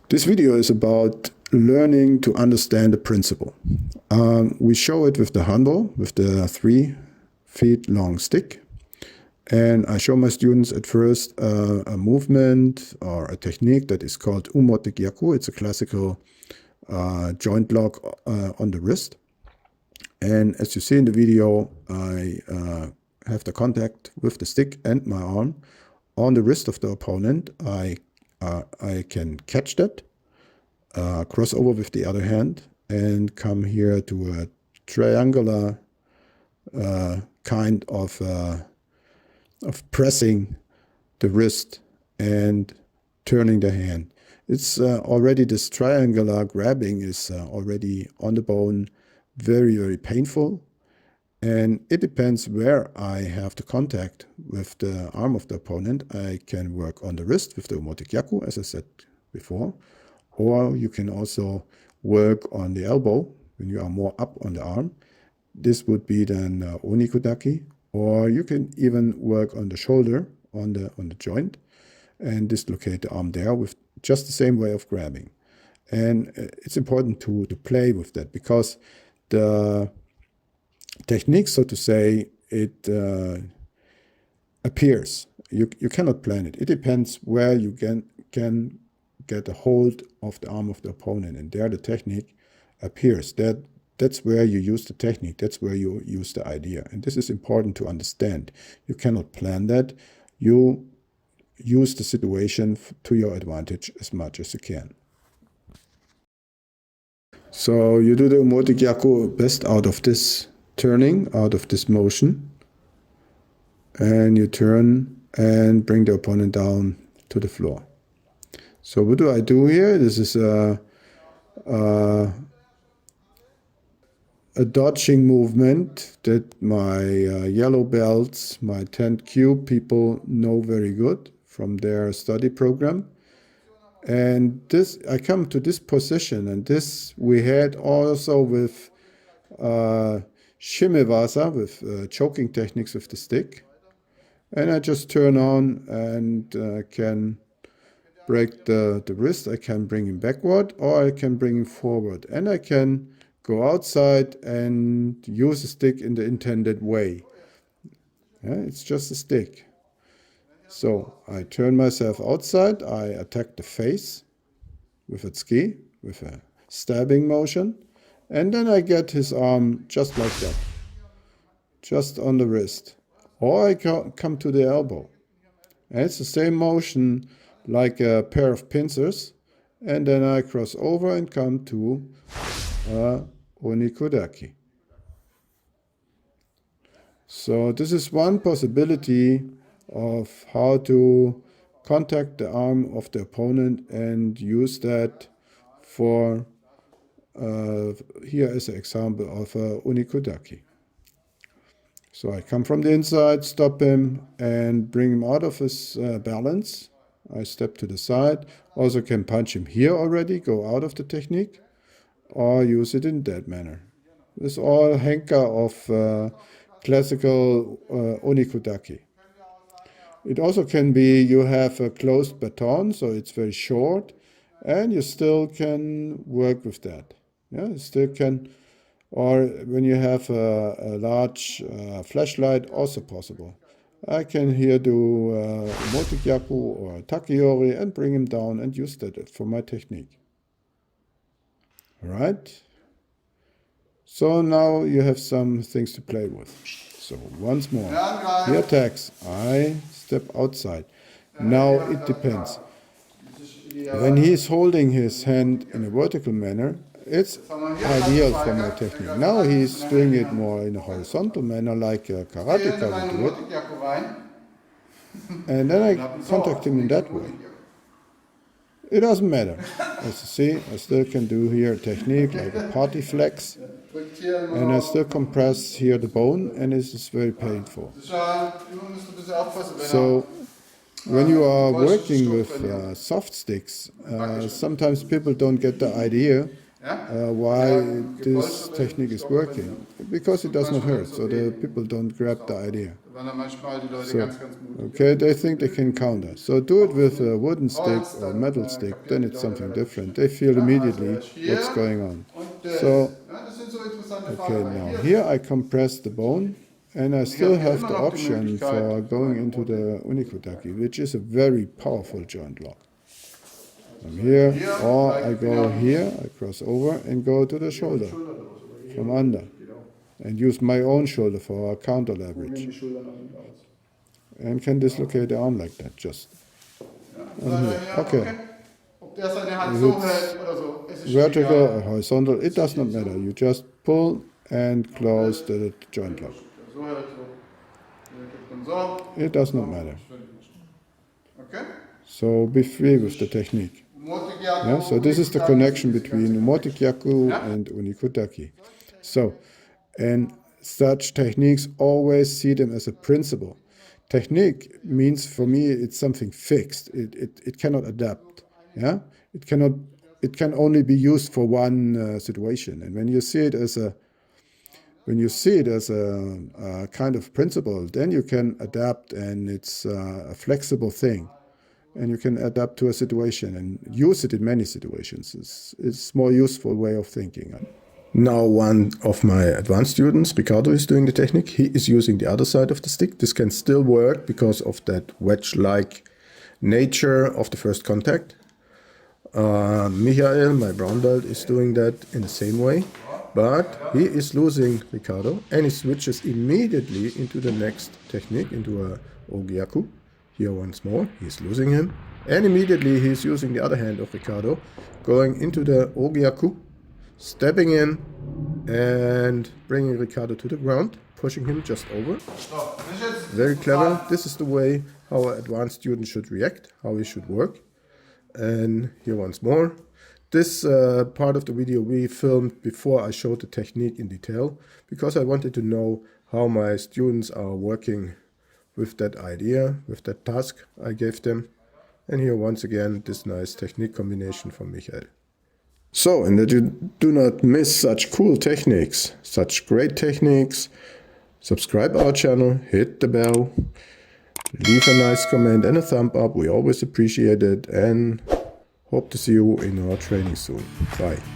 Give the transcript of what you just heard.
This video is about learning to understand the principle. We show it with the Hanbo, with the 3 feet long stick. And I show my students at first a movement or a technique that is called Umote Gyaku. It's a classical joint lock on the wrist. And as you see in the video, I have the contact with the stick and my arm on the wrist of the opponent. I can catch that, cross over with the other hand, and come here to a triangular kind of pressing the wrist and turning the hand. It's already, this triangular grabbing is already on the bone, very, very painful. And it depends where I have the contact with the arm of the opponent. I can work on the wrist with the Umote Gyaku, as I said before. Or you can also work on the elbow when you are more up on the arm. This would be then Onikodaki. Or you can even work on the shoulder, on the joint, and dislocate the arm there with just the same way of grabbing. And it's important to play with that, because the technique, so to say, it appears. You cannot plan it. It depends where you can get a hold of the arm of the opponent, and there the technique appears. That's where you use the technique. That's where you use the idea. And this is important to understand. You cannot plan that. You use the situation to your advantage as much as you can. So you do the Umote Gyaku best out of this turning, out of this motion. And you turn and bring the opponent down to the floor. So what do I do here? This is a dodging movement that my yellow belts, my 10th cube people know very good from their study program. And this, I come to this position, and this we had also with shimevasa, with choking techniques with the stick. And I just turn on and can break the wrist. I can bring him backward, or I can bring him forward. And I can go outside and use the stick in the intended way. Yeah, it's just a stick. So I turn myself outside, I attack the face with a tsuki, with a stabbing motion, and then I get his arm just like that, just on the wrist. Or I come to the elbow. And it's the same motion like a pair of pincers, and then I cross over and come to Onikodaki. So this is one possibility of how to contact the arm of the opponent and use that for, here is an example of Onikodaki. So I come from the inside, stop him, and bring him out of his balance. I step to the side. Also can punch him here already, go out of the technique, or use it in that manner. This is all henka of classical Onikodaki. It also can be you have a closed baton, so it's very short, and you still can work with that. Yeah, you still can, or when you have a large flashlight, also possible. I can here do Umote Gyaku or Takiori and bring him down and use that for my technique. All right? So now you have some things to play with. So once more, he attacks, I step outside. Now it depends. When he's holding his hand in a vertical manner, it's ideal for my technique. Now he's doing it more in a horizontal manner, like a karateka would do it. And then I contact him in that way. It doesn't matter. As you see, I still can do here a technique like a party flex, and I still compress here the bone, and this is very painful. So when you are working with soft sticks, sometimes people don't get the idea why this technique is working. Because it does not hurt, so the people don't grab the idea. So, okay, they think they can counter. So do it with a wooden stick or metal stick, then it's something different. They feel immediately what's going on. So, okay, now here I compress the bone, and I still have the option for going into the Onikodaki, which is a very powerful joint lock. I'm here, or I go here, I cross over and go to the shoulder from under and use my own shoulder for a counter leverage. And can dislocate the arm like that, just. And here. Okay. If it's vertical or horizontal, it does not matter. You just pull and close the joint lock. It does not matter. So be free with the technique. Yeah, so this is the connection between Umote Gyaku and Onikodaki. So, and such techniques, always see them as a principle. Technique means, for me, it's something fixed. It cannot adapt. Yeah, it can only be used for one situation. And when you see it as a kind of principle, then you can adapt, and it's a flexible thing. And you can adapt to a situation and use it in many situations. It's a more useful way of thinking. Now one of my advanced students, Picado, is doing the technique. He is using the other side of the stick. This can still work because of that wedge-like nature of the first contact. Michael, my brown belt, is doing that in the same way. But he is losing Picado, and he switches immediately into the next technique, into a Gyaku. Here once more, he's losing him. And immediately he's using the other hand of Picado, going into the Gyaku, stepping in and bringing Picado to the ground, pushing him just over. Very clever. This is the way how an advanced student should react, how he should work. And here once more. This part of the video we filmed before I showed the technique in detail, because I wanted to know how my students are working with that idea, with that task I gave them. And here once again, this nice technique combination from Michael. So, and that you do not miss such cool techniques, such great techniques, subscribe our channel, hit the bell, leave a nice comment and a thumb up, we always appreciate it, and hope to see you in our training soon. Bye.